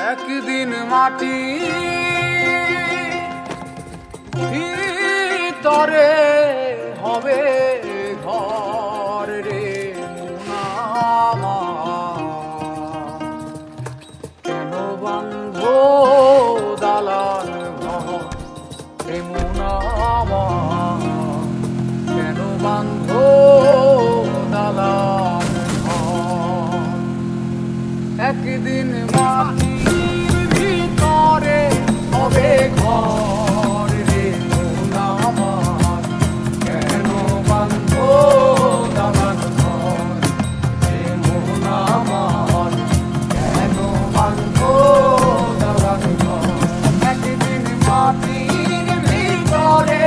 একদিন মাটি ভিতরে হবে ঘর রে মুনামা, কেন বন্ধ দালান ঘর রে মুনামা, কেন বন্ধ দালান ঘর। একদিন মাটির ভিতরে হবে ঘর রে মুনামা, কেন বন্ধ দালান ঘর রে মুনামা, কেন বন্ধ দালান ঘর। একদিন মাটির ভিতরে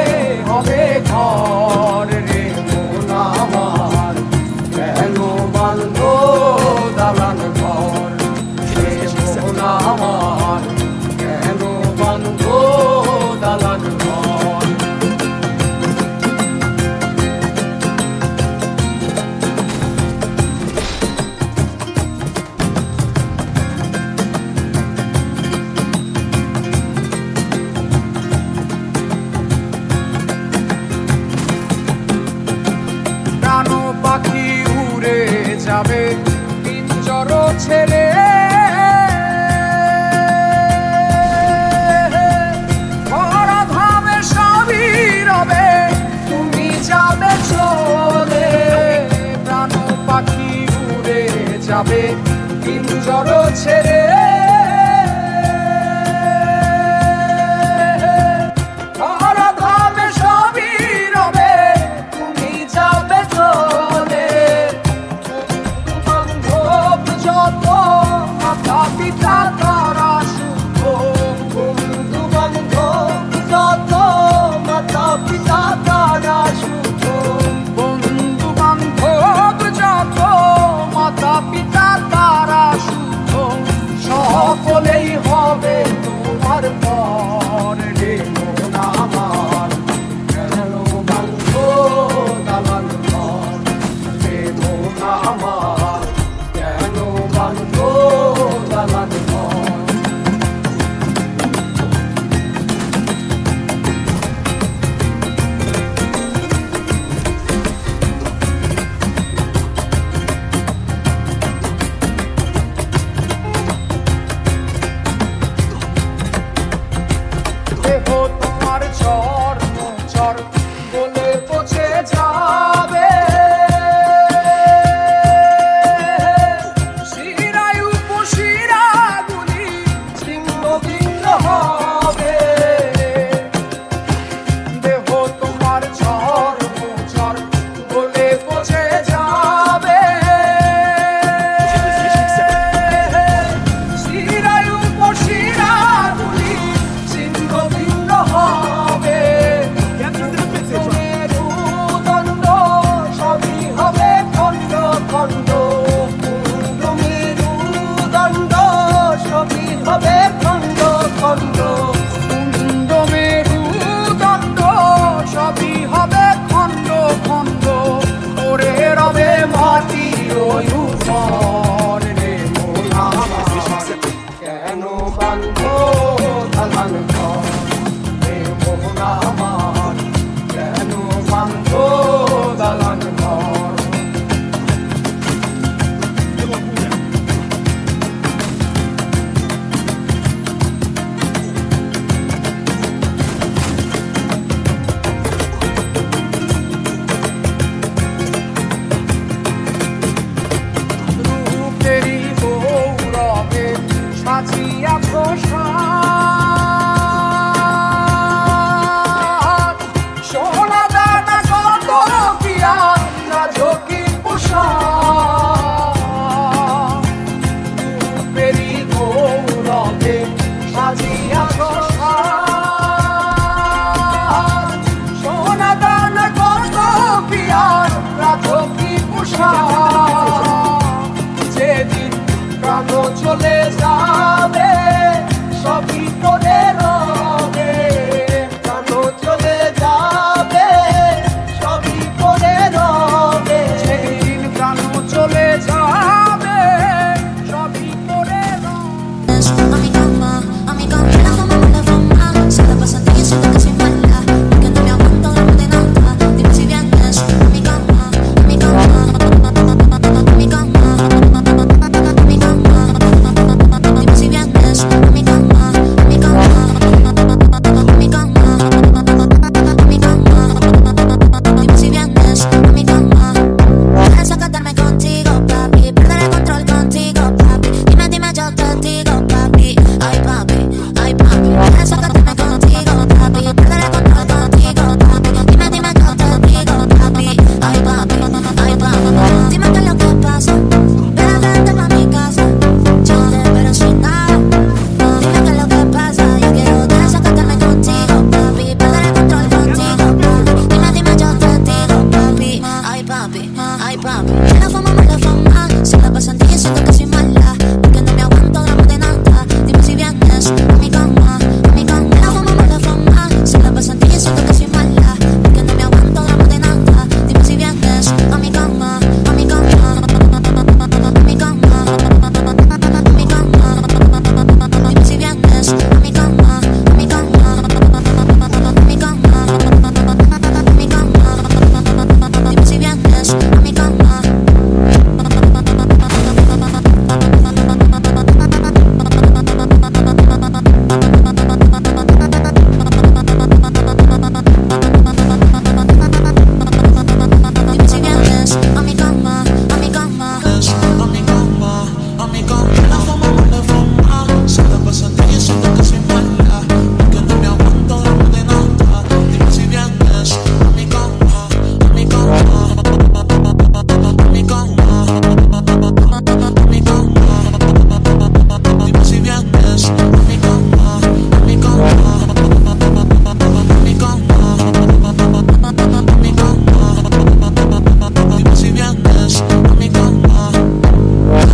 হবে ঘর রে মুনামা, কেন বন্ধ দালান ঘর রে মুনামা, কেন বন্ধ দালান ঘর। প্রাণ পাখি উড়ে যাবে পিঞ্জর ছেড়ে, ধরাধামে সবই রবে তুমি যাবে চলে। প্রাণ পাখি উড়ে যাবে পিঞ্জর ছেড়ে, ধরাধামে সবই রবে তুমি যাবে চলে। যত মাতা পিতা তারা শুদ্ধ, বন্ধু বান্ধব যত মাতা পিতা তারা শুদ্ধ, বন্ধু বান্ধব যত মাতা পিতা তারা শুদ্ধ, সকলেই হবে তোমার পর রে মুনামার, কেন বন্ধ দালান ঘর রে মুনামার, কেন বন্ধ দালান ঘর। দেহ তোমার চর চর বলে পচে যাবে, শিরায় উপশিরাগুলি ছিন্ন ভিন্ন হবে। দেহ তোমার চর চর বলে পচে যাবে, শিরায় উপশিরাগুলি ছিন্ন ভিন্ন হবে। মেরুদণ্ড সবই হবে খণ্ড খণ্ড, মেরুদণ্ড সবই হবে খণ্ড খণ্ড, মেরুদণ্ড সবই হবে খণ্ড খণ্ড, ওরে রবে মাটির উপর রে মুনামা, কেন বন্ধ দালান ঘর রে মুনামা, কেন বন্ধ দালান ঘর। রূপেরই গৌরবে সাজিয়া প্রসাদ, vienes a mi cama, a mi cama. La fama, mala fama, se la pasan diciendo que soy mala, porque no me aguanto de nada. Dime si vienes a mi cama, a mi cama, a mi cama, a mi cama. Dime si vienes a mi cama, a mi cama, a mi cama, a mi cama. Dime si vienes a mi cama. Pienso quedarme contigo, papi, perder el control contigo, papi. Dime, yo te digo, papi. Ay, papi, ay, papi. Pienso quedarme contigo, papi, perder el control contigo, papi. Dime, yo te digo, papi. Ay, papi, ay, papi. Dime qué es lo que pasa, ven, vente pa' mi casa. Yo te espero sin nada. Dime qué es lo que pasa, yo quiero desacatarme contigo, papi, perder el control contigo, papi. Dime, yo te digo, papi. Ay, papi, ay, papi. La fama, mala fama, se la pasan diciendo que soy mala, porque no me aguanto de nada. Dime si vienes a mi cama, a mi cama. La fama, mala fama, se la pasan diciendo que soy mala, porque no me aguanto de nada. Dime si vienes a mi cama, a mi cama, a mi cama, a mi cama. Dime si vienes a mi cama, a mi cama, a mi cama, a mi cama. Dime si vienes a mi cama. Dime si vienes a mi cama, a mi cama. A mi cama, a mi cama. La fama, mala fama, se la pasan diciendo que soy mala, porque no me aguanto de nada. Dime si vienes a mi cama, a mi cama, a mi cama, a mi cama. Dime si vienes a mi cama, a mi cama, a mi cama, a mi cama. Dime si vienes a mi cama.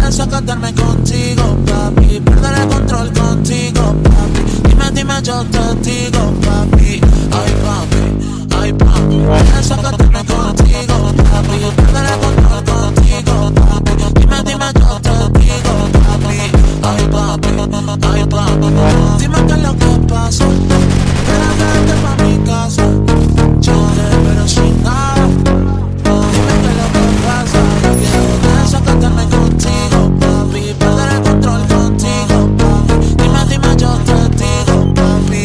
Pienso quedarme contigo, papi, perder el control contigo, papi. Dime, yo te digo, papi. Ay, papi, ay, papi. Pienso quedarme contigo, papi, perder el control contigo, papi. Dime, yo te digo, papi. Ay, papi, ay, papi. Dime qué es lo que pasa, ven, vente pa' mi casa. Yo te espero sin nada. Dime qué es lo que pasa, yo quiero desacatarme contigo, papi, perder el control contigo, papi. Dime, yo te digo, papi.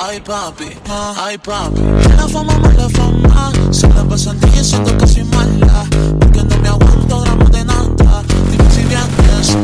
Ay, papi, ay, papi. La fama, mala fama, se la pasan diciendo que soy mala, porque no me aguanto de nada. Dime si vienes